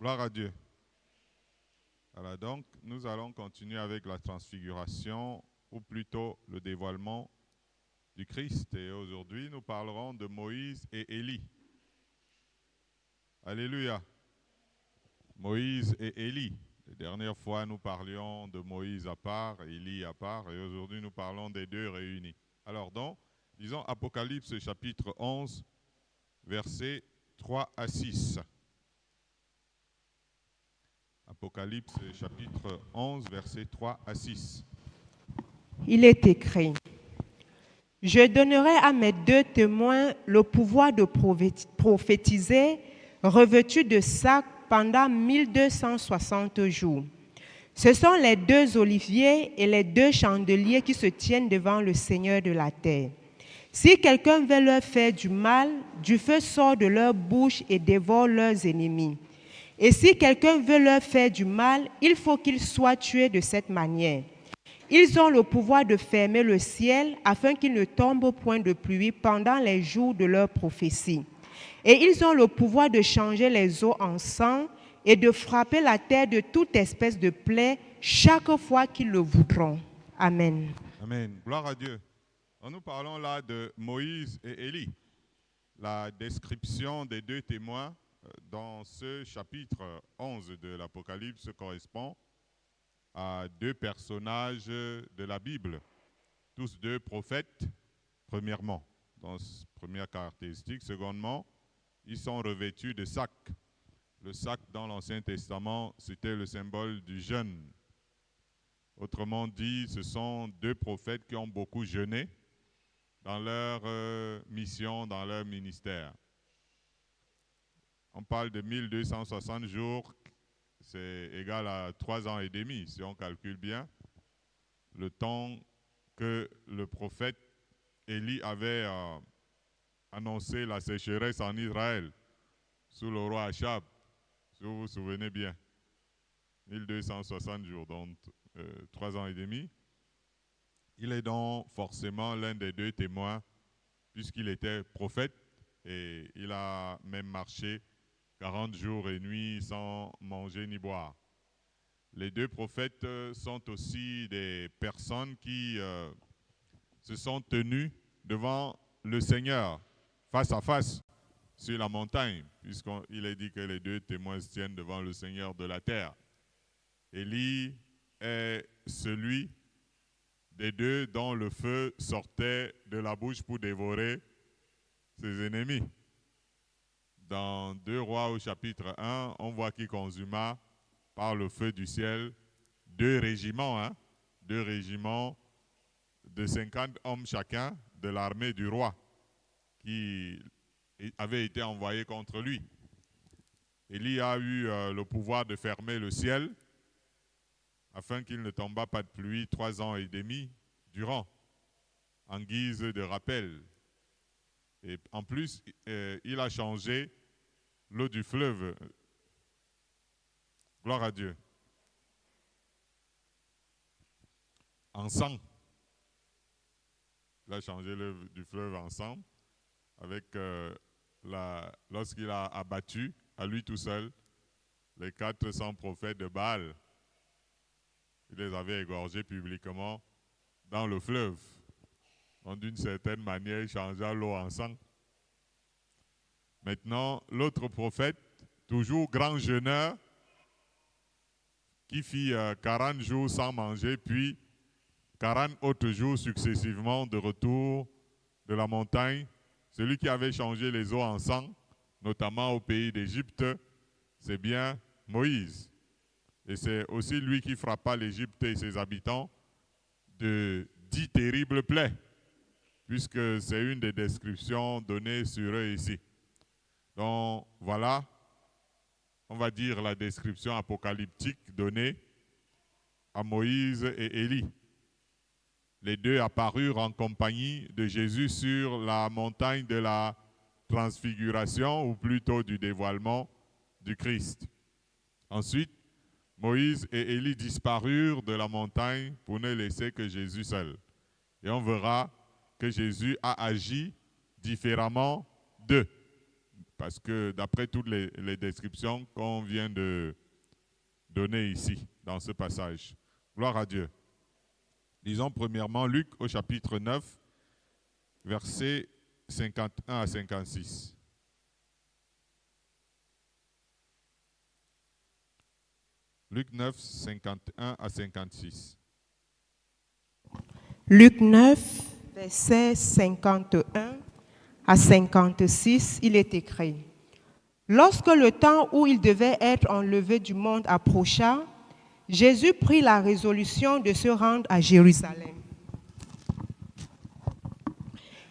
Gloire à Dieu. Voilà, donc, nous allons continuer avec la transfiguration, ou plutôt le dévoilement du Christ. Et aujourd'hui, nous parlerons de Moïse et Élie. Alléluia. Moïse et Élie. La dernière fois, nous parlions de Moïse à part, Élie à part, et aujourd'hui, nous parlons des deux réunis. Alors donc, disons Apocalypse chapitre 11, versets 3 à 6. Apocalypse chapitre 11, versets 3 à 6. Il est écrit: Je donnerai à mes deux témoins le pouvoir de prophétiser, revêtus de sacs pendant 1260 jours. Ce sont les deux oliviers et les deux chandeliers qui se tiennent devant le Seigneur de la terre. Si quelqu'un veut leur faire du mal, du feu sort de leur bouche et dévore leurs ennemis. Et si quelqu'un veut leur faire du mal, il faut qu'il soit tué de cette manière. Ils ont le pouvoir de fermer le ciel afin qu'il ne tombe point de pluie pendant les jours de leur prophétie. Et ils ont le pouvoir de changer les eaux en sang et de frapper la terre de toute espèce de plaie chaque fois qu'ils le voudront. Amen. Amen. Gloire à Dieu. Alors, nous parlons là de Moïse et Élie. La description des deux témoins dans ce chapitre 11 de l'Apocalypse correspond à deux personnages de la Bible, tous deux prophètes, premièrement, dans cette première caractéristique. Secondement, ils sont revêtus de sacs. Le sac dans l'Ancien Testament, c'était le symbole du jeûne. Autrement dit, ce sont deux prophètes qui ont beaucoup jeûné dans leur mission, dans leur ministère. On parle de 1260 jours, c'est égal à 3 ans et demi, si on calcule bien, le temps que le prophète Élie avait annoncé la sécheresse en Israël, sous le roi Achab, si vous vous souvenez bien. 1260 jours, donc 3 ans et demi. Il est donc forcément l'un des deux témoins, puisqu'il était prophète, et il a même marché 40 jours et nuits sans manger ni boire. Les deux prophètes sont aussi des personnes qui se sont tenues devant le Seigneur, face à face, sur la montagne, puisqu'il est dit que les deux témoins se tiennent devant le Seigneur de la terre. Élie est celui des deux dont le feu sortait de la bouche pour dévorer ses ennemis. Dans 2 Rois au chapitre 1, on voit qu'il consuma par le feu du ciel deux régiments de 50 hommes chacun de l'armée du roi qui avait été envoyés contre lui. Élie a eu le pouvoir de fermer le ciel afin qu'il ne tombât pas de pluie 3 ans et demi durant, en guise de rappel. Et en plus, il a changé l'eau du fleuve. Gloire à Dieu. En sang. Il a changé l'eau du fleuve en sang avec lorsqu'il a abattu à lui tout seul les 400 prophètes de Baal. Il les avait égorgés publiquement dans le fleuve. Donc, d'une certaine manière, il changea l'eau en sang. Maintenant, l'autre prophète, toujours grand jeûneur, qui fit 40 jours sans manger, puis 40 autres jours successivement de retour de la montagne. Celui qui avait changé les eaux en sang, notamment au pays d'Égypte, c'est bien Moïse. Et c'est aussi lui qui frappa l'Égypte et ses habitants de 10 terribles plaies, puisque c'est une des descriptions données sur eux ici. Donc voilà, on va dire la description apocalyptique donnée à Moïse et Élie. Les deux apparurent en compagnie de Jésus sur la montagne de la transfiguration, ou plutôt du dévoilement du Christ. Ensuite, Moïse et Élie disparurent de la montagne pour ne laisser que Jésus seul. Et on verra que Jésus a agi différemment d'eux. parce que d'après toutes les descriptions qu'on vient de donner ici, dans ce passage. Gloire à Dieu. Lisons premièrement Luc au chapitre 9, versets 51 à 56. Luc 9, 51 à 56. Luc 9, versets 51 à 56, il est écrit: Lorsque le temps où il devait être enlevé du monde approcha, Jésus prit la résolution de se rendre à Jérusalem.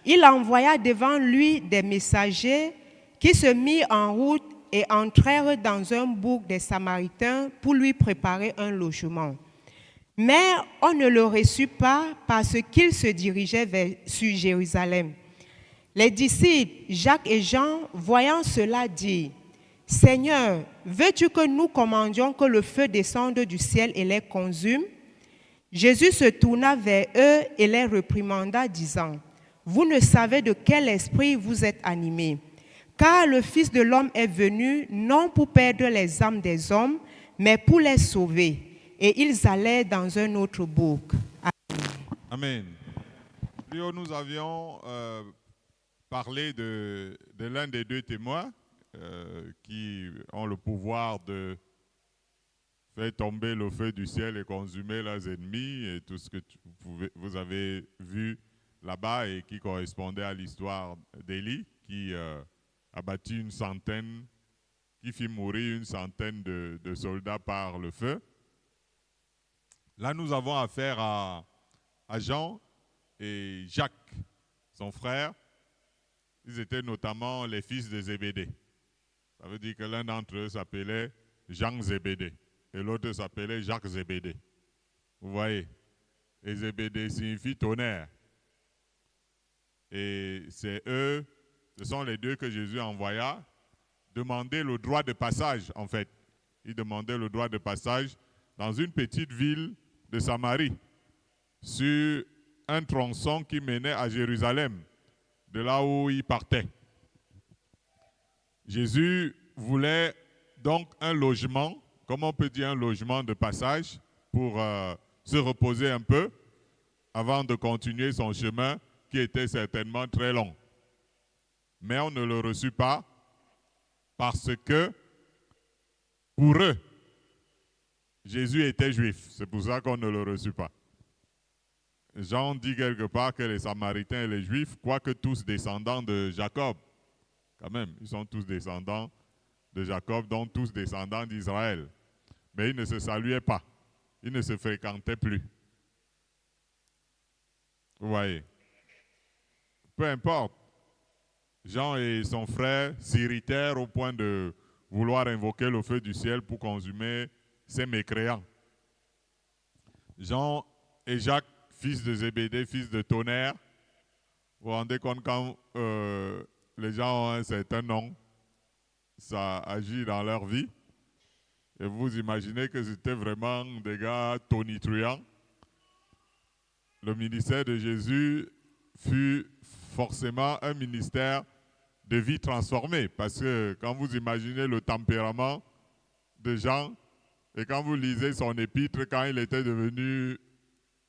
Il envoya devant lui des messagers qui se mirent en route et entrèrent dans un bourg des Samaritains pour lui préparer un logement. Mais on ne le reçut pas parce qu'il se dirigeait sur Jérusalem. Les disciples, Jacques et Jean, voyant cela, dirent: Seigneur, veux-tu que nous commandions que le feu descende du ciel et les consume? Jésus se tourna vers eux et les réprimanda, disant: Vous ne savez de quel esprit vous êtes animés, car le Fils de l'homme est venu non pour perdre les âmes des hommes, mais pour les sauver. Et ils allaient dans un autre bourg. Amen. Puis nous avions parlé de l'un des deux témoins qui ont le pouvoir de faire tomber le feu du ciel et consumer leurs ennemis et tout ce que vous avez vu là-bas et qui correspondait à l'histoire d'Élie qui a battu une centaine, qui fit mourir une centaine de soldats par le feu. Là, nous avons affaire à Jean et Jacques, son frère. Ils étaient notamment les fils de Zébédée. Ça veut dire que l'un d'entre eux s'appelait Jean Zébédée et l'autre s'appelait Jacques Zébédée. Vous voyez? Et Zébédée signifie tonnerre. Et c'est eux, ce sont les deux que Jésus envoya demander le droit de passage, en fait. Ils demandaient le droit de passage dans une petite ville de Samarie, sur un tronçon qui menait à Jérusalem, de là où ils partaient. Jésus voulait donc un logement, comme on peut dire un logement de passage, pour se reposer un peu avant de continuer son chemin qui était certainement très long. Mais on ne le reçut pas parce que, pour eux, Jésus était juif. C'est pour ça qu'on ne le reçut pas. Jean dit quelque part que les Samaritains et les Juifs, quoique tous descendants de Jacob, quand même, ils sont tous descendants de Jacob, donc tous descendants d'Israël. Mais ils ne se saluaient pas. Ils ne se fréquentaient plus. Vous voyez? Peu importe. Jean et son frère s'irritèrent au point de vouloir invoquer le feu du ciel pour consumer ces mécréants. Jean et Jacques, fils de Zébédée, fils de tonnerre, vous vous rendez compte quand les gens ont un certain nom, ça agit dans leur vie. Et vous imaginez que c'était vraiment des gars tonitruants. Le ministère de Jésus fut forcément un ministère de vie transformée, parce que quand vous imaginez le tempérament de Jean, et quand vous lisez son épître, quand il était devenu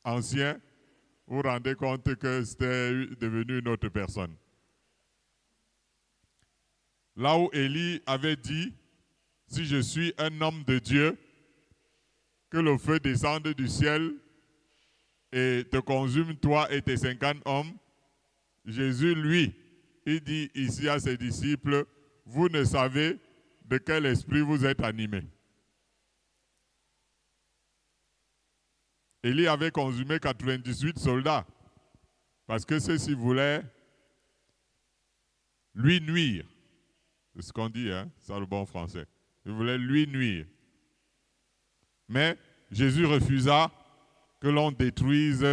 ancien, vous vous rendez compte que c'était devenu une autre personne. Là où Élie avait dit, si je suis un homme de Dieu, que le feu descende du ciel et te consume toi et tes 50 hommes, Jésus, lui, il dit ici à ses disciples, vous ne savez de quel esprit vous êtes animés. Élie avait consumé 98 soldats parce que ceux-ci voulaient lui nuire. C'est ce qu'on dit, hein? C'est le bon français. Ils voulaient lui nuire. Mais Jésus refusa que l'on détruise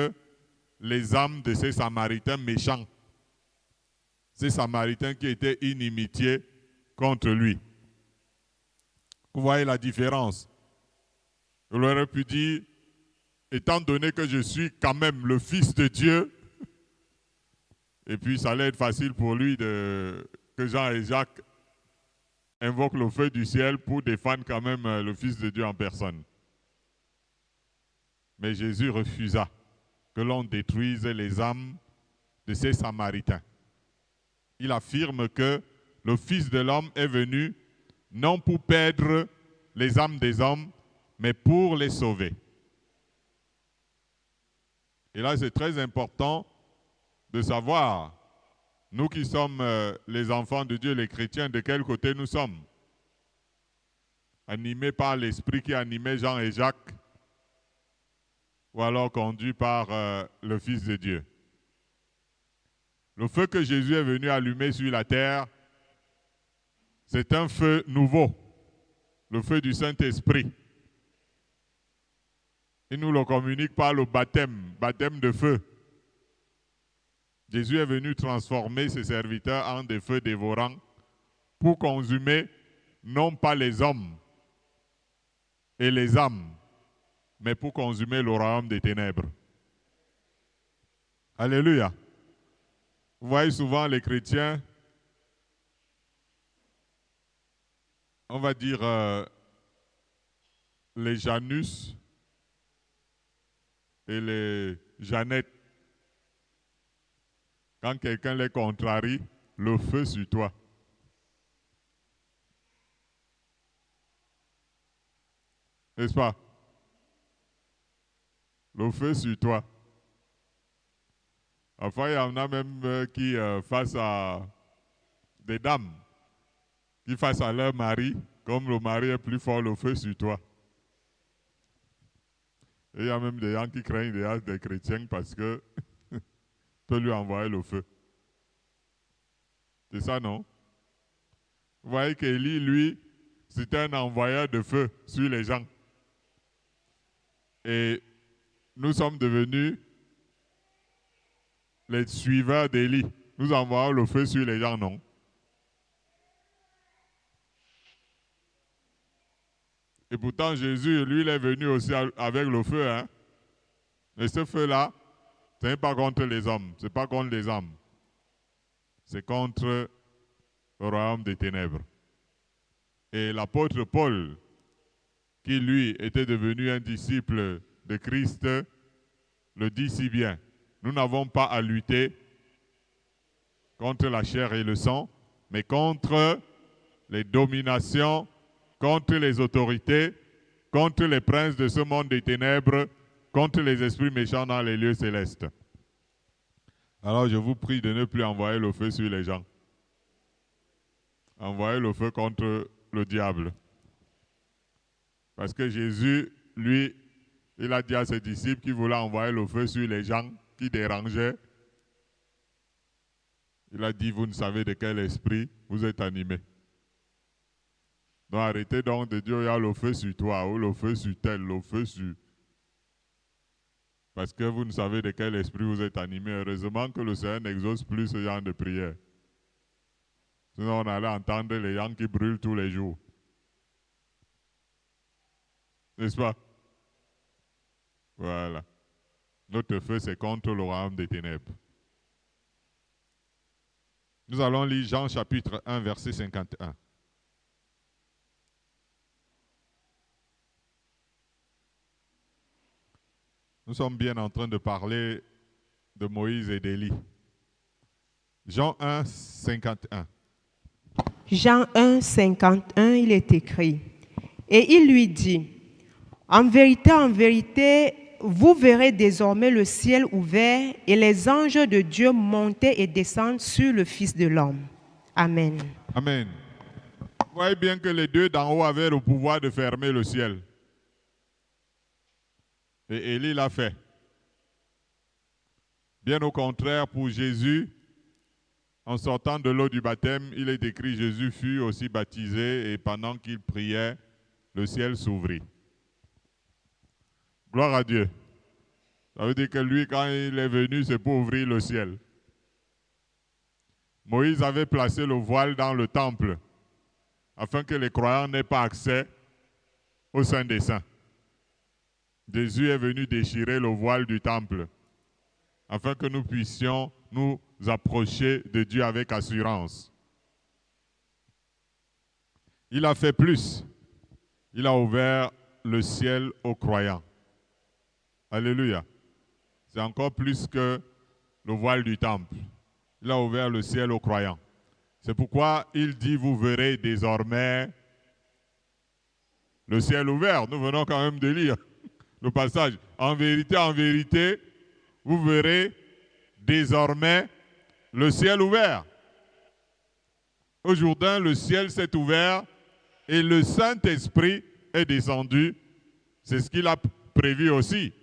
les âmes de ces Samaritains méchants. Ces Samaritains qui étaient inimitiés contre lui. Vous voyez la différence. Il aurait pu dire, étant donné que je suis quand même le Fils de Dieu, et puis ça allait être facile pour lui que Jean et Jacques invoque le feu du ciel pour défendre quand même le Fils de Dieu en personne. Mais Jésus refusa que l'on détruise les âmes de ces Samaritains. Il affirme que le Fils de l'homme est venu non pour perdre les âmes des hommes, mais pour les sauver. Et là, c'est très important de savoir, nous qui sommes les enfants de Dieu, les chrétiens, de quel côté nous sommes. Animés par l'esprit qui animait Jean et Jacques, ou alors conduits par le Fils de Dieu. Le feu que Jésus est venu allumer sur la terre, c'est un feu nouveau, le feu du Saint-Esprit. Il nous le communique par le baptême de feu. Jésus est venu transformer ses serviteurs en des feux dévorants pour consumer non pas les hommes et les âmes, mais pour consumer le royaume des ténèbres. Alléluia. Vous voyez souvent les chrétiens, on va dire les Janus et les Jeannette. Quand quelqu'un les contrarie, le feu sur toi. N'est-ce pas? Le feu sur toi. Enfin, il y en a même qui, face à des dames, qui face à leur mari, comme le mari est plus fort, le feu sur toi. Et il y a même des gens qui craignent des chrétiens parce que peut lui envoyer le feu. C'est ça, non? Vous voyez qu'Élie, lui, c'était un envoyeur de feu sur les gens. Et nous sommes devenus les suiveurs d'Élie. Nous envoyons le feu sur les gens, non? Et pourtant, Jésus, lui, il est venu aussi avec le feu. Hein? Mais ce feu-là, ce n'est pas contre les hommes, ce n'est pas contre les âmes. C'est contre le royaume des ténèbres. Et l'apôtre Paul, qui lui était devenu un disciple de Christ, le dit si bien. Nous n'avons pas à lutter contre la chair et le sang, mais contre les dominations, contre les autorités, contre les princes de ce monde des ténèbres, contre les esprits méchants dans les lieux célestes. Alors je vous prie de ne plus envoyer le feu sur les gens. Envoyez le feu contre le diable. Parce que Jésus, lui, il a dit à ses disciples qu'il voulait envoyer le feu sur les gens qui dérangeaient. Il a dit, vous ne savez de quel esprit vous êtes animés. Donc arrêtez donc de dire, il y a le feu sur toi, ou le feu sur tel, le feu sur... Parce que vous ne savez de quel esprit vous êtes animés. Heureusement que le Seigneur n'exauce plus ce genre de prière. Sinon on allait entendre les gens qui brûlent tous les jours. N'est-ce pas? Voilà. Notre feu, c'est contre le royaume des ténèbres. Nous allons lire Jean chapitre 1, verset 51. Nous sommes bien en train de parler de Moïse et d'Élie. Jean 1, 51. Jean 1, 51, il est écrit. Et il lui dit, en vérité, vous verrez désormais le ciel ouvert et les anges de Dieu monter et descendre sur le Fils de l'homme. Amen. Amen. Vous voyez bien que les deux d'en haut avaient le pouvoir de fermer le ciel. Et Élie l'a fait. Bien au contraire, pour Jésus, en sortant de l'eau du baptême, il est écrit, Jésus fut aussi baptisé et pendant qu'il priait, le ciel s'ouvrit. Gloire à Dieu. Ça veut dire que lui, quand il est venu, c'est pour ouvrir le ciel. Moïse avait placé le voile dans le temple afin que les croyants n'aient pas accès au Saint des Saints. Jésus est venu déchirer le voile du temple afin que nous puissions nous approcher de Dieu avec assurance. Il a fait plus. Il a ouvert le ciel aux croyants. Alléluia. C'est encore plus que le voile du temple. Il a ouvert le ciel aux croyants. C'est pourquoi il dit, vous verrez désormais le ciel ouvert. Nous venons quand même de lire le passage. En vérité, vous verrez désormais le ciel ouvert. Au Jourdain, le ciel s'est ouvert et le Saint-Esprit est descendu. C'est ce qu'il a prévu aussi.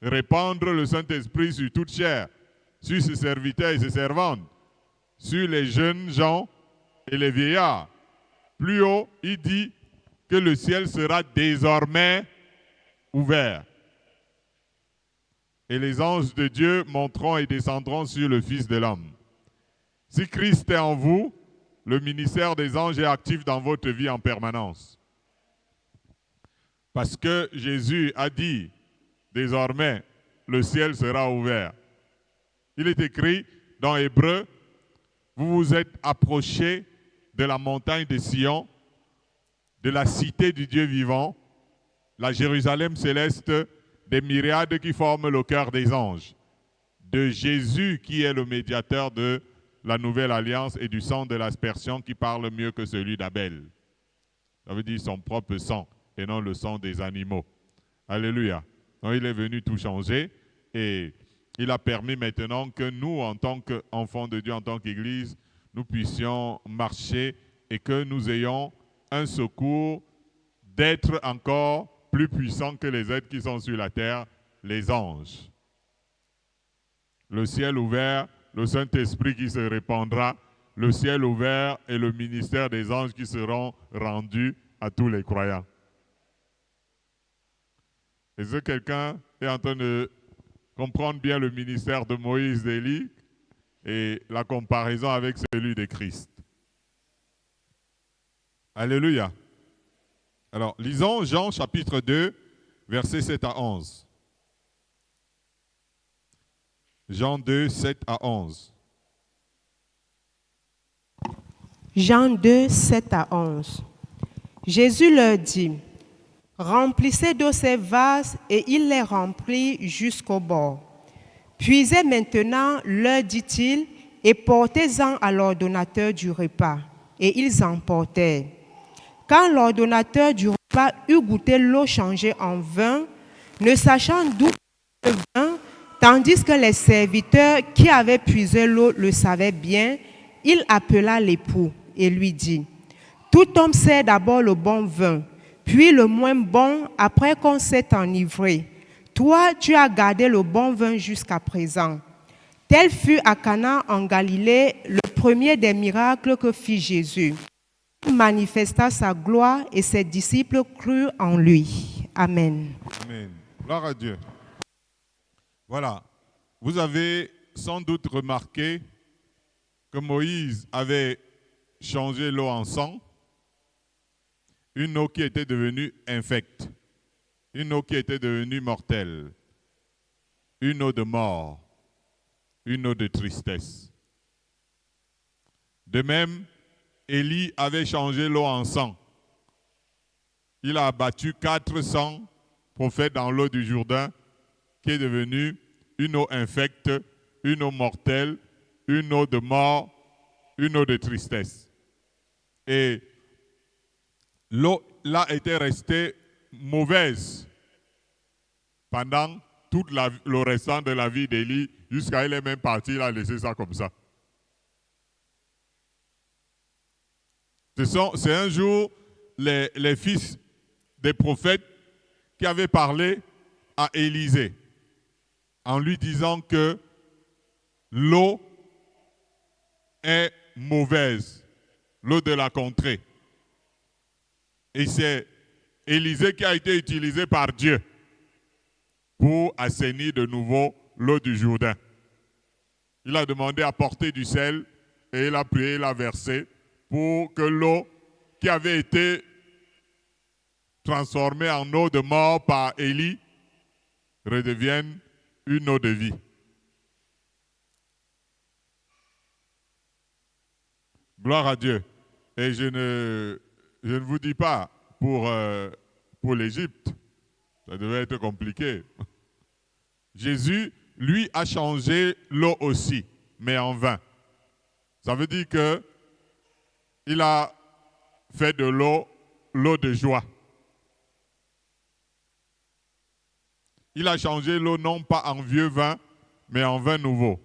Répandre le Saint-Esprit sur toute chair, sur ses serviteurs et ses servantes, sur les jeunes gens et les vieillards. Plus haut, il dit que le ciel sera désormais ouvert. Et les anges de Dieu monteront et descendront sur le Fils de l'homme. Si Christ est en vous, le ministère des anges est actif dans votre vie en permanence. Parce que Jésus a dit, désormais, le ciel sera ouvert. Il est écrit dans Hébreux, vous vous êtes approchés de la montagne de Sion, de la cité du Dieu vivant, la Jérusalem céleste, des myriades qui forment le cœur des anges, de Jésus qui est le médiateur de la nouvelle alliance et du sang de l'aspersion qui parle mieux que celui d'Abel. Ça veut dire son propre sang et non le sang des animaux. Alléluia. Donc il est venu tout changer et il a permis maintenant que nous, en tant qu'enfants de Dieu, en tant qu'Église, nous puissions marcher et que nous ayons un secours d'être encore plus puissants que les êtres qui sont sur la terre, les anges. Le ciel ouvert, le Saint-Esprit qui se répandra, le ciel ouvert et le ministère des anges qui seront rendus à tous les croyants. Est-ce que quelqu'un est en train de comprendre bien le ministère de Moïse, d'Élie et la comparaison avec celui de Christ? Alléluia. Alors, lisons Jean chapitre 2, versets 7 à 11. Jean 2, 7 à 11. Jean 2, 7 à 11. Jésus leur dit, « Remplissez d'eau ces vases, et il les remplit jusqu'au bord. Puisez maintenant, leur dit-il, et portez-en à l'ordonnateur du repas. » Et ils en portèrent. Quand l'ordonnateur du repas eut goûté l'eau changée en vin, ne sachant d'où le vin, tandis que les serviteurs qui avaient puisé l'eau le savaient bien, il appela l'époux et lui dit, « Tout homme sert d'abord le bon vin, puis le moins bon après qu'on s'est enivré. Toi, tu as gardé le bon vin jusqu'à présent. » Tel fut à Cana en Galilée le premier des miracles que fit Jésus. Il manifesta sa gloire et ses disciples crurent en lui. Amen. Amen. Gloire à Dieu. Voilà. Vous avez sans doute remarqué que Moïse avait changé l'eau en sang, une eau qui était devenue infecte, une eau qui était devenue mortelle, une eau de mort, une eau de tristesse. De même, Élie avait changé l'eau en sang. Il a abattu 400 prophètes dans l'eau du Jourdain, qui est devenue une eau infecte, une eau mortelle, une eau de mort, une eau de tristesse. Et l'eau là était restée mauvaise pendant tout le restant de la vie d'Élie, jusqu'à il est même parti, il a laissé ça comme ça. C'est un jour les fils des prophètes qui avaient parlé à Élisée en lui disant que l'eau est mauvaise, l'eau de la contrée. Et c'est Élisée qui a été utilisé par Dieu pour assainir de nouveau l'eau du Jourdain. Il a demandé à porter du sel et il a prié, il a versé pour que l'eau qui avait été transformée en eau de mort par Élie redevienne une eau de vie. Gloire à Dieu. Et je je ne vous dis pas pour l'Égypte, ça devait être compliqué. Jésus, lui, a changé l'eau aussi, mais en vin. Ça veut dire qu'il a fait de l'eau de joie. Il a changé l'eau non pas en vieux vin, mais en vin nouveau.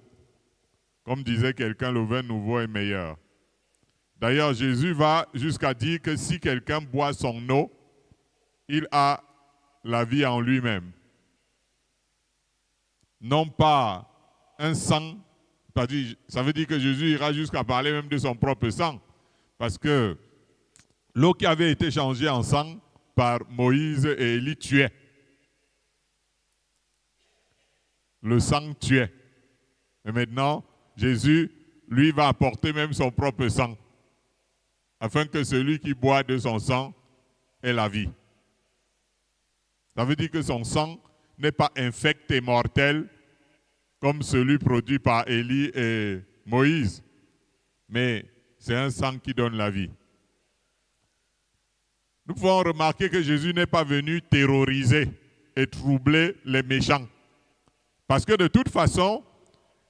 Comme disait quelqu'un, le vin nouveau est meilleur. D'ailleurs, Jésus va jusqu'à dire que si quelqu'un boit son eau, il a la vie en lui-même. Non pas un sang, ça veut dire que Jésus ira jusqu'à parler même de son propre sang. Parce que l'eau qui avait été changée en sang par Moïse et Élie tuait. Le sang tuait. Et maintenant, Jésus, lui, va apporter même son propre sang, afin que celui qui boit de son sang ait la vie. Ça veut dire que son sang n'est pas infect et mortel, comme celui produit par Élie et Moïse, mais c'est un sang qui donne la vie. Nous pouvons remarquer que Jésus n'est pas venu terroriser et troubler les méchants. Parce que de toute façon,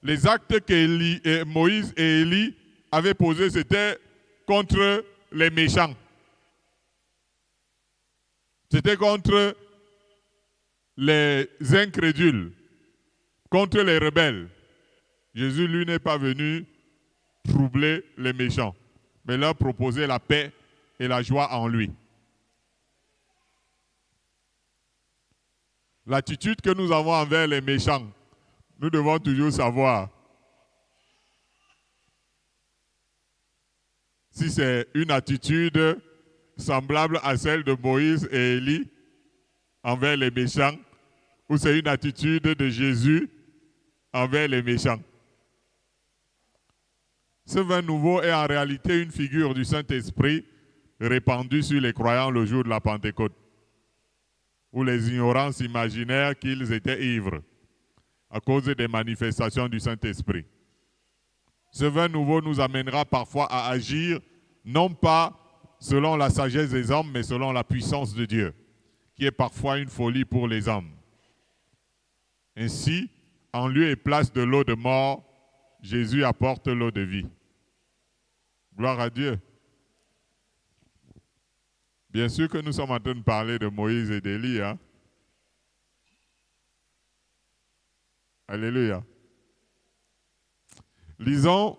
les actes que Moïse et Élie avaient posés, c'était contre les méchants. C'était contre les incrédules, contre les rebelles. Jésus, lui, n'est pas venu troubler les méchants, mais leur proposer la paix et la joie en lui. L'attitude que nous avons envers les méchants, nous devons toujours savoir si c'est une attitude semblable à celle de Moïse et Élie envers les méchants, ou c'est une attitude de Jésus envers les méchants. Ce vin nouveau est en réalité une figure du Saint-Esprit répandue sur les croyants le jour de la Pentecôte, où les ignorants s'imaginèrent qu'ils étaient ivres à cause des manifestations du Saint-Esprit. Ce vin nouveau nous amènera parfois à agir non pas selon la sagesse des hommes, mais selon la puissance de Dieu, qui est parfois une folie pour les hommes. Ainsi, en lieu et place de l'eau de mort, Jésus apporte l'eau de vie. Gloire à Dieu. Bien sûr que nous sommes en train de parler de Moïse et d'Élie. Hein? Alléluia. Lisons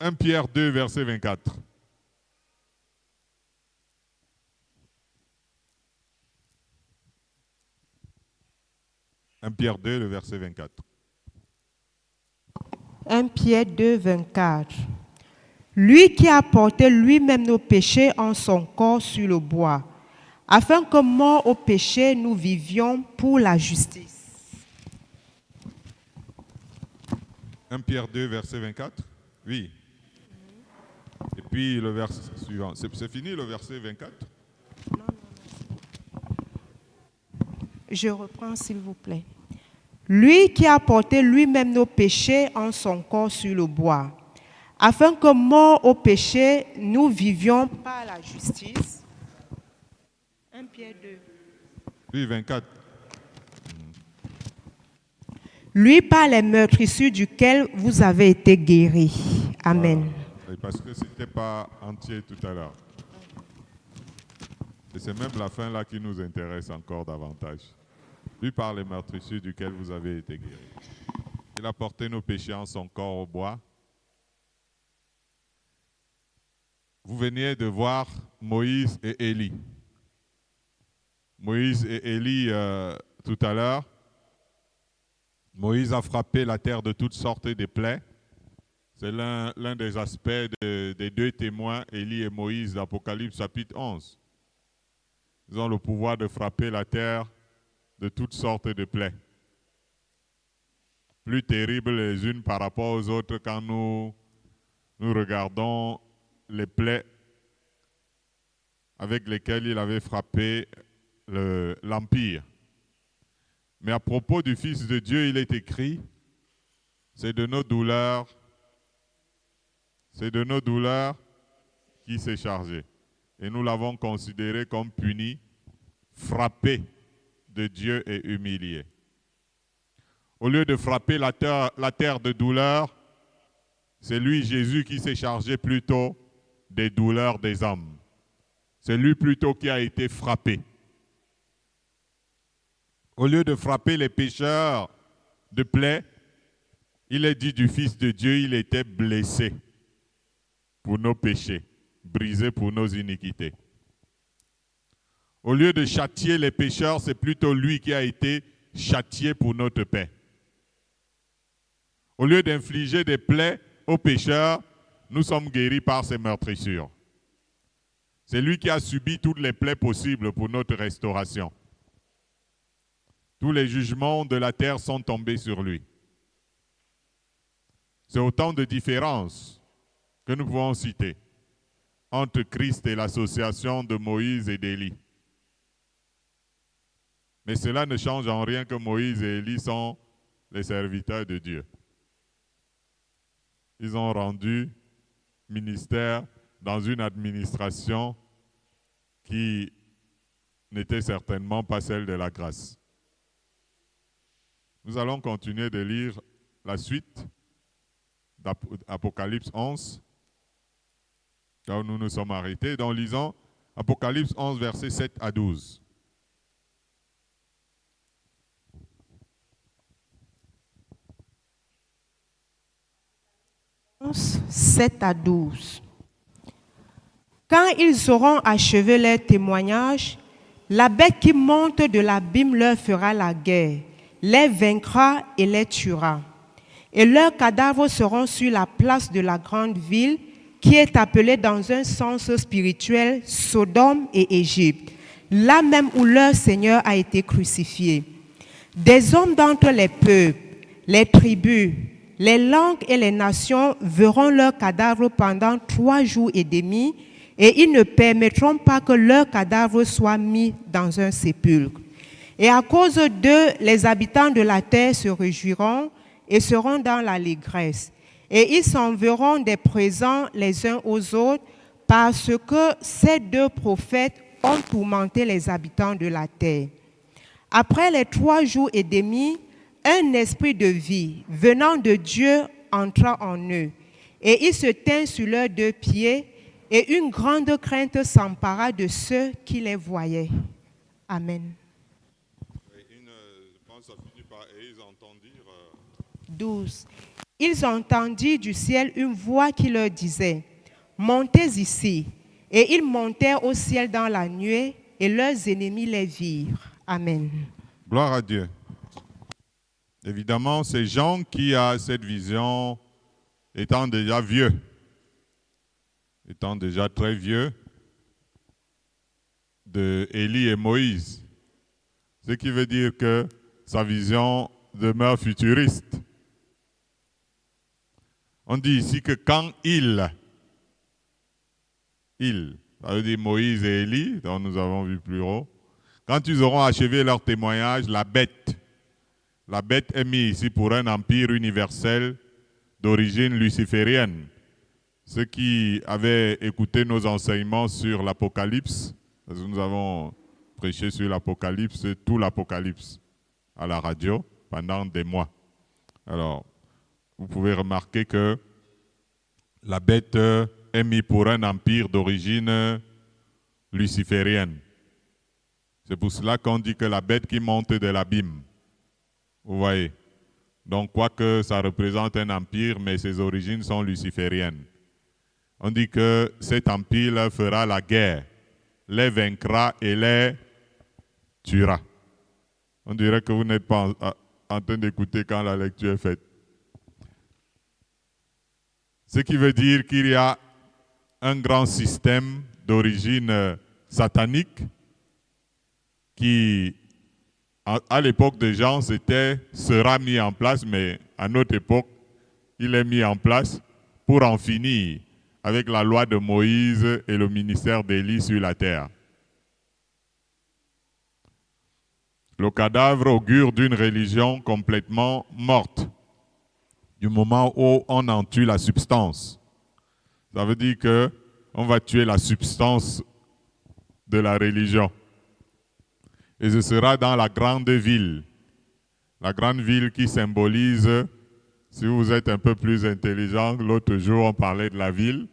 1 Pierre 2, verset 24. « 1 Pierre 2, le verset 24. 1 Pierre 2, 24. Lui qui a porté lui-même nos péchés en son corps sur le bois, afin que morts au péché, nous vivions pour la justice. 1 Pierre 2, verset 24. Oui. Et puis le verset suivant. C'est fini le verset 24? Non. Je reprends s'il vous plaît. Lui qui a porté lui-même nos péchés en son corps sur le bois, afin que morts au péché, nous vivions par la justice. 1 Pierre 2. Oui, 24. Lui par les meurtrissures duquel vous avez été guéris. Amen. Voilà. Parce que ce n'était pas entier tout à l'heure. Et c'est même la fin là qui nous intéresse encore davantage. Lui par les meurtrissures duquel vous avez été guéris. Il a porté nos péchés en son corps au bois. Vous veniez de voir Moïse et Élie. Moïse et Élie tout à l'heure. Moïse a frappé la terre de toutes sortes de plaies. C'est l'un des aspects des deux témoins, Élie et Moïse, d'Apocalypse chapitre 11. Ils ont le pouvoir de frapper la terre de toutes sortes de plaies. Plus terribles les unes par rapport aux autres quand nous regardons les plaies avec lesquelles il avait frappé l'Empire. Mais à propos du Fils de Dieu, il est écrit, c'est de nos douleurs qu'il s'est chargé. et nous l'avons considéré comme puni, frappé de Dieu et humilié. Au lieu de frapper la terre de douleur, c'est lui, Jésus, qui s'est chargé plutôt des douleurs des hommes. C'est lui plutôt qui a été frappé. Au lieu de frapper les pécheurs de plaies, il est dit du Fils de Dieu, il était blessé pour nos péchés, brisé pour nos iniquités. Au lieu de châtier les pécheurs, c'est plutôt lui qui a été châtié pour notre paix. Au lieu d'infliger des plaies aux pécheurs, nous sommes guéris par ses meurtrissures. C'est lui qui a subi toutes les plaies possibles pour notre restauration. Tous les jugements de la terre sont tombés sur lui. C'est autant de différences que nous pouvons citer entre Christ et l'association de Moïse et d'Élie. Mais cela ne change en rien que Moïse et Élie sont les serviteurs de Dieu. Ils ont rendu ministère dans une administration qui n'était certainement pas celle de la grâce. Nous allons continuer de lire la suite d'Apocalypse 11, là où nous nous sommes arrêtés. Donc, lisons Apocalypse 11, versets 7 à 12. « 7 à 12. Quand ils auront achevé leur témoignage, la bête qui monte de l'abîme leur fera la guerre, les vaincra et les tuera. Et leurs cadavres seront sur la place de la grande ville, qui est appelée dans un sens spirituel Sodome et Égypte, là même où leur Seigneur a été crucifié. Des hommes d'entre les peuples, les tribus, les langues et les nations verront leurs cadavres pendant 3 jours et demi, et ils ne permettront pas que leurs cadavres soient mis dans un sépulcre. Et à cause d'eux, les habitants de la terre se réjouiront et seront dans l'allégresse. Et ils s'enverront des présents les uns aux autres, parce que ces 2 prophètes ont tourmenté les habitants de la terre. Après les 3 jours et demi, un esprit de vie venant de Dieu entra en eux, et ils se tinrent sur leurs 2 pieds, et une grande crainte s'empara de ceux qui les voyaient. Amen. Je pense que ça finit par « et ils entendirent 12. Ils entendirent du ciel une voix qui leur disait « Montez ici ». Et ils montèrent au ciel dans la nuée, et leurs ennemis les virent. Amen. Gloire à Dieu. Évidemment, ces gens qui ont cette vision, étant déjà vieux, étant déjà très vieux, de Élie et Moïse. Ce qui veut dire que sa vision demeure futuriste. On dit ici que quand ça veut dire Moïse et Élie, dont nous avons vu plus haut, quand ils auront achevé leur témoignage, la bête est mise ici pour un empire universel d'origine luciférienne. Ceux qui avaient écouté nos enseignements sur l'Apocalypse, parce que nous avons prêché sur l'Apocalypse, tout l'Apocalypse à la radio pendant des mois. Alors, vous pouvez remarquer que la bête est mise pour un empire d'origine luciférienne. C'est pour cela qu'on dit que la bête qui monte de l'abîme. Vous voyez? Donc, quoique ça représente un empire, mais ses origines sont lucifériennes. On dit que cet empire fera la guerre, les vaincra et les tuera. On dirait que vous n'êtes pas en train d'écouter quand la lecture est faite. Ce qui veut dire qu'il y a un grand système d'origine satanique qui, à l'époque des gens, sera mis en place, mais à notre époque, il est mis en place pour en finir avec la loi de Moïse et le ministère d'Élie sur la terre. Le cadavre augure d'une religion complètement morte, du moment où on en tue la substance. Ça veut dire qu'on va tuer la substance de la religion. Et ce sera dans la grande ville. La grande ville qui symbolise, si vous êtes un peu plus intelligent, l'autre jour on parlait de la ville,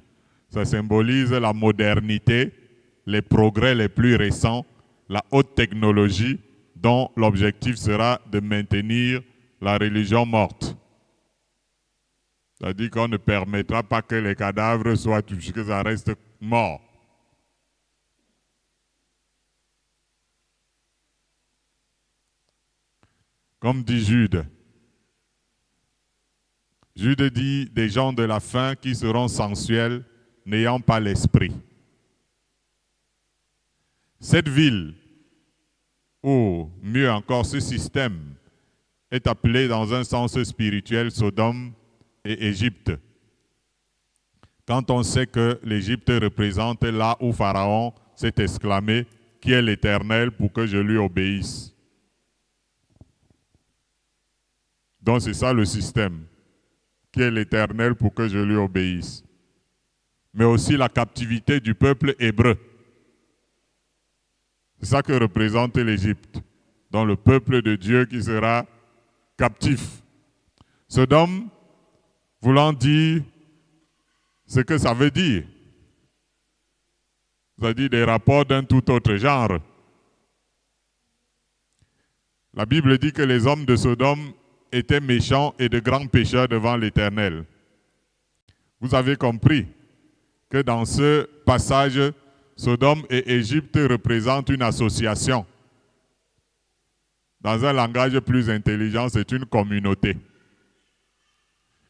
ça symbolise la modernité, les progrès les plus récents, la haute technologie, dont l'objectif sera de maintenir la religion morte. C'est-à-dire qu'on ne permettra pas que les cadavres soient touchés, que ça reste mort. Comme dit Jude. Jude dit des gens de la fin qui seront sensuels, n'ayant pas l'esprit. Cette ville, ou mieux encore ce système, est appelé dans un sens spirituel Sodome et Égypte. Quand on sait que l'Égypte représente là où Pharaon s'est exclamé « Qui est l'Éternel pour que je lui obéisse ?» Donc c'est ça le système. Qui est l'Éternel pour que je lui obéisse? Mais aussi la captivité du peuple hébreu. C'est ça que représente l'Égypte. Donc le peuple de Dieu qui sera captif. Sodome, voulant dire ce que ça veut dire. C'est-à-dire des rapports d'un tout autre genre. La Bible dit que les hommes de Sodome étaient méchants et de grands pécheurs devant l'Éternel. Vous avez compris que dans ce passage, Sodome et Égypte représentent une association. Dans un langage plus intelligent, c'est une communauté.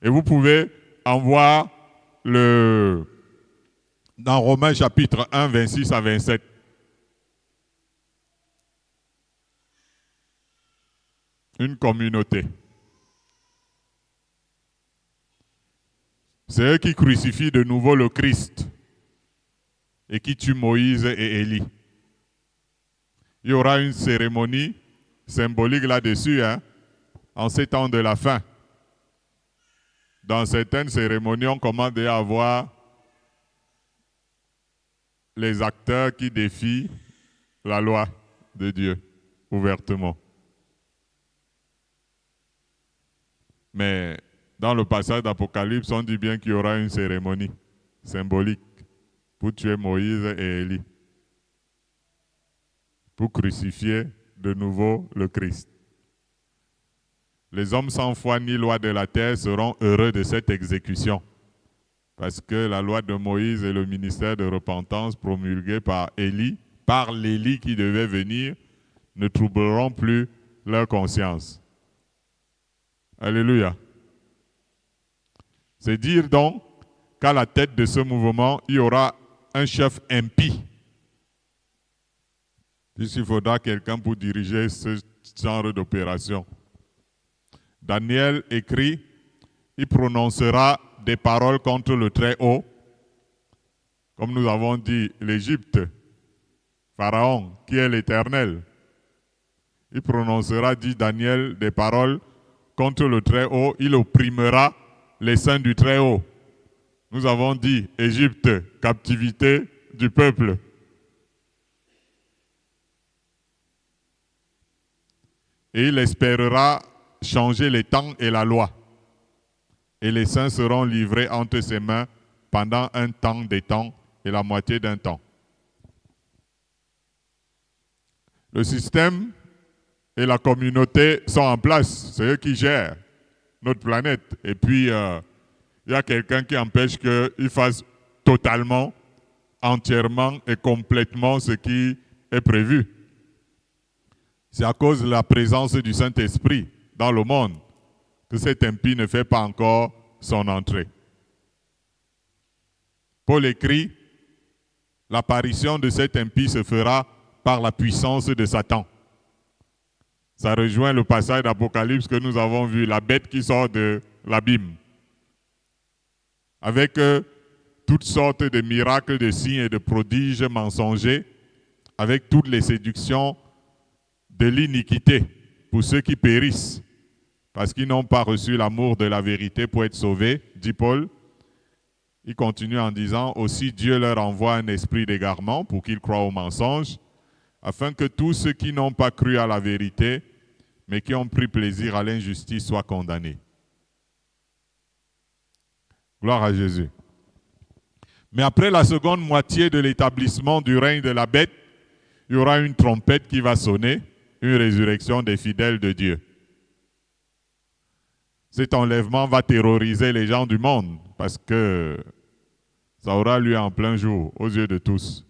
Et vous pouvez en voir dans Romains chapitre 1, 26 à 27. Une communauté. C'est eux qui crucifient de nouveau le Christ et qui tuent Moïse et Élie. Il y aura une cérémonie symbolique là-dessus, en ces temps de la fin. Dans certaines cérémonies, on commence déjà à voir les acteurs qui défient la loi de Dieu ouvertement. Mais dans le passage d'Apocalypse, on dit bien qu'il y aura une cérémonie symbolique pour tuer Moïse et Élie, pour crucifier de nouveau le Christ. Les hommes sans foi ni loi de la terre seront heureux de cette exécution, parce que la loi de Moïse et le ministère de repentance promulgué par Élie, par l'Élie qui devait venir, ne troubleront plus leur conscience. Alléluia. C'est dire donc qu'à la tête de ce mouvement, il y aura un chef impie. Puisqu'il faudra quelqu'un pour diriger ce genre d'opération. Daniel écrit, il prononcera des paroles contre le Très-Haut. Comme nous avons dit, l'Égypte, Pharaon, qui est l'Éternel. Il prononcera, dit Daniel, des paroles contre le Très-Haut. Il opprimera les saints du Très-Haut. Nous avons dit, Égypte, captivité du peuple. Et il espérera changer les temps et la loi. Et les saints seront livrés entre ses mains pendant un temps des temps et la moitié d'un temps. Le système et la communauté sont en place. C'est eux qui gèrent notre planète. Et puis, il y a quelqu'un qui empêche qu'ils fassent totalement, entièrement et complètement ce qui est prévu. C'est à cause de la présence du Saint-Esprit dans le monde que cet impie ne fait pas encore son entrée. Paul écrit, l'apparition de cet impie se fera par la puissance de Satan. Ça rejoint le passage d'Apocalypse que nous avons vu, la bête qui sort de l'abîme. Avec toutes sortes de miracles, de signes et de prodiges mensongers, avec toutes les séductions de l'iniquité pour ceux qui périssent, parce qu'ils n'ont pas reçu l'amour de la vérité pour être sauvés, dit Paul. Il continue en disant, aussi Dieu leur envoie un esprit d'égarement pour qu'ils croient au mensonge, afin que tous ceux qui n'ont pas cru à la vérité, mais qui ont pris plaisir à l'injustice soient condamnés. Gloire à Jésus. Mais après la seconde moitié de l'établissement du règne de la bête, il y aura une trompette qui va sonner, une résurrection des fidèles de Dieu. Cet enlèvement va terroriser les gens du monde parce que ça aura lieu en plein jour aux yeux de tous.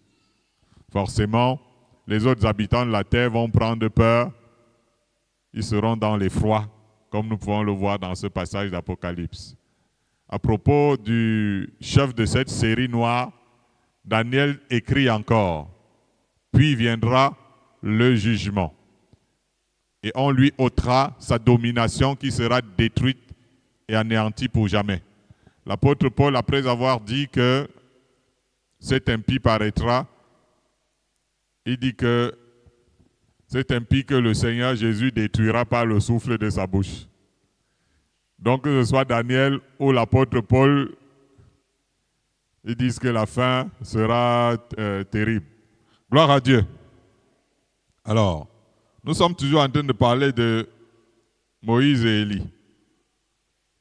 Forcément, les autres habitants de la terre vont prendre peur. Ils seront dans l'effroi, comme nous pouvons le voir dans ce passage d'Apocalypse. À propos du chef de cette série noire, Daniel écrit encore, « Puis viendra le jugement, et on lui ôtera sa domination qui sera détruite et anéantie pour jamais. » L'apôtre Paul, après avoir dit que cet impie paraîtra, il dit que cet impie que le Seigneur Jésus détruira par le souffle de sa bouche. Donc que ce soit Daniel ou l'apôtre Paul, ils disent que la fin sera terrible. Gloire à Dieu. Alors, nous sommes toujours en train de parler de Moïse et Élie.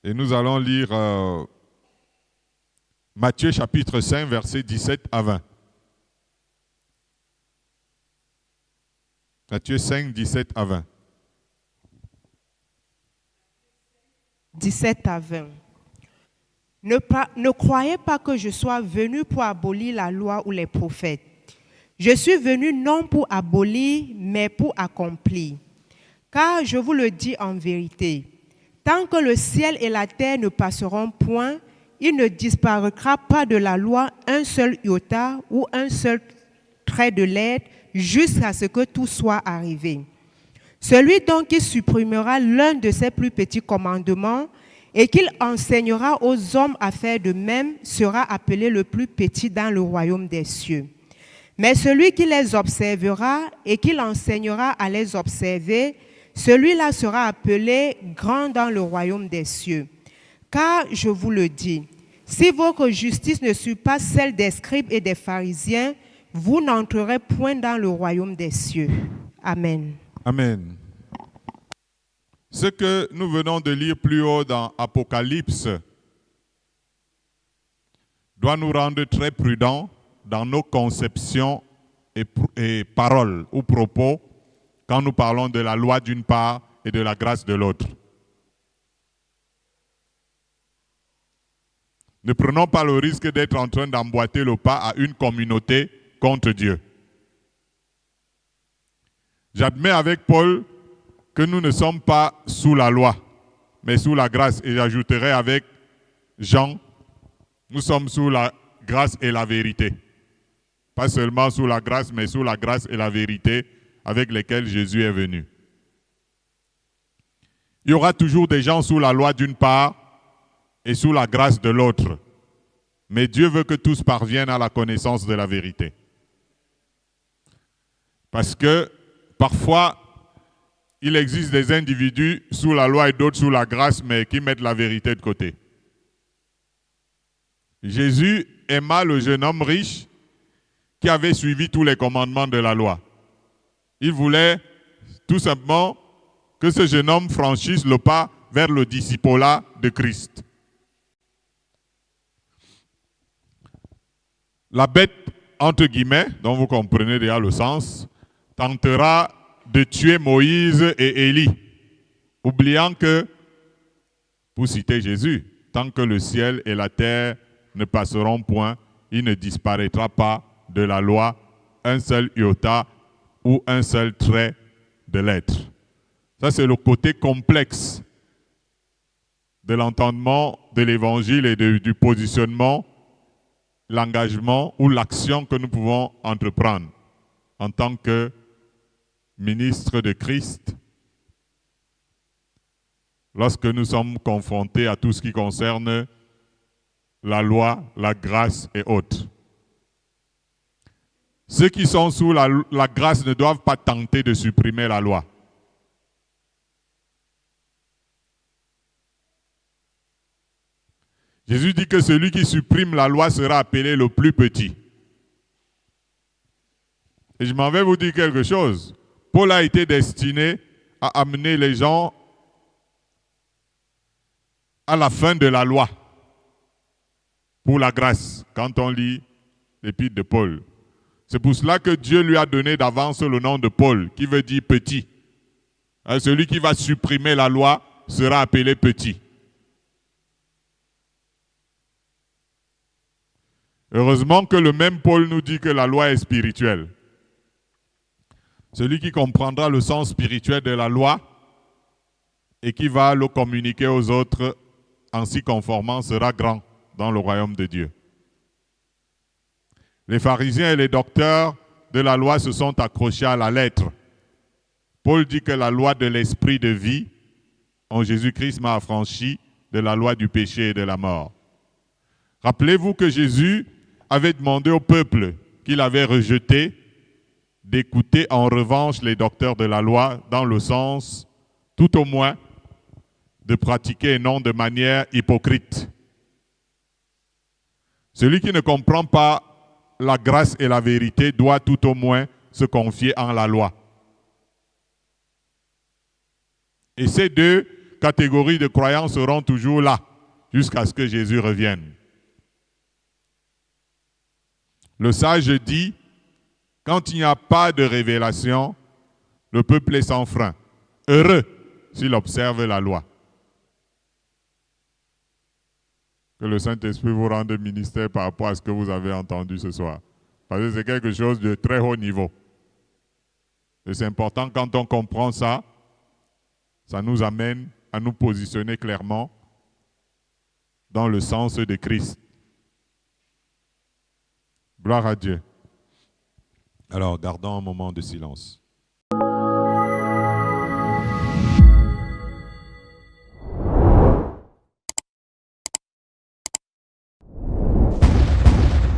Et nous allons lire Matthieu chapitre 5, versets 17 à 20. Matthieu 5, 17 à 20. 17 à 20. Ne croyez pas que je sois venu pour abolir la loi ou les prophètes. Je suis venu non pour abolir, mais pour accomplir. Car je vous le dis en vérité, tant que le ciel et la terre ne passeront point, il ne disparaîtra pas de la loi un seul iota ou un seul trait de lettre jusqu'à ce que tout soit arrivé. Celui donc qui supprimera l'un de ses plus petits commandements et qu'il enseignera aux hommes à faire de même sera appelé le plus petit dans le royaume des cieux. Mais celui qui les observera et qui l'enseignera à les observer, celui-là sera appelé grand dans le royaume des cieux. Car je vous le dis, si votre justice ne suit pas celle des scribes et des pharisiens, vous n'entrerez point dans le royaume des cieux. Amen. Amen. Ce que nous venons de lire plus haut dans Apocalypse doit nous rendre très prudents dans nos conceptions et paroles ou propos quand nous parlons de la loi d'une part et de la grâce de l'autre. Ne prenons pas le risque d'être en train d'emboîter le pas à une communauté contre Dieu. J'admets avec Paul que nous ne sommes pas sous la loi, mais sous la grâce. Et j'ajouterai avec Jean, nous sommes sous la grâce et la vérité. Pas seulement sous la grâce, mais sous la grâce et la vérité avec lesquelles Jésus est venu. Il y aura toujours des gens sous la loi d'une part et sous la grâce de l'autre. Mais Dieu veut que tous parviennent à la connaissance de la vérité. Parce que parfois, il existe des individus sous la loi et d'autres sous la grâce, mais qui mettent la vérité de côté. Jésus aima le jeune homme riche qui avait suivi tous les commandements de la loi. Il voulait tout simplement que ce jeune homme franchisse le pas vers le discipolat de Christ. La bête, entre guillemets, dont vous comprenez déjà le sens, tentera de tuer Moïse et Élie, oubliant que, pour citer Jésus, tant que le ciel et la terre ne passeront point, il ne disparaîtra pas de la loi un seul iota ou un seul trait de lettre. Ça, c'est le côté complexe de l'entendement de l'évangile et du positionnement, l'engagement ou l'action que nous pouvons entreprendre en tant que ministre de Christ lorsque nous sommes confrontés à tout ce qui concerne la loi, la grâce et autres. Ceux qui sont sous la grâce ne doivent pas tenter de supprimer la loi. Jésus dit que celui qui supprime la loi sera appelé le plus petit. Et je m'en vais vous dire quelque chose. Paul a été destiné à amener les gens à la fin de la loi pour la grâce, quand on lit l'épître de Paul. C'est pour cela que Dieu lui a donné d'avance le nom de Paul, qui veut dire petit. Celui qui va supprimer la loi sera appelé petit. Heureusement que le même Paul nous dit que la loi est spirituelle. Celui qui comprendra le sens spirituel de la loi et qui va le communiquer aux autres en s'y conformant sera grand dans le royaume de Dieu. Les pharisiens et les docteurs de la loi se sont accrochés à la lettre. Paul dit que la loi de l'esprit de vie en Jésus-Christ m'a affranchi de la loi du péché et de la mort. Rappelez-vous que Jésus avait demandé au peuple qu'il avait rejeté d'écouter en revanche les docteurs de la loi dans le sens, tout au moins, de pratiquer et non de manière hypocrite. Celui qui ne comprend pas la grâce et la vérité doit tout au moins se confier en la loi. Et ces deux catégories de croyants seront toujours là jusqu'à ce que Jésus revienne. Le sage dit, quand il n'y a pas de révélation, le peuple est sans frein. Heureux s'il observe la loi. Que le Saint-Esprit vous rende ministère par rapport à ce que vous avez entendu ce soir. Parce que c'est quelque chose de très haut niveau. Et c'est important quand on comprend ça, ça nous amène à nous positionner clairement dans le sens de Christ. Gloire à Dieu. Alors, gardons un moment de silence.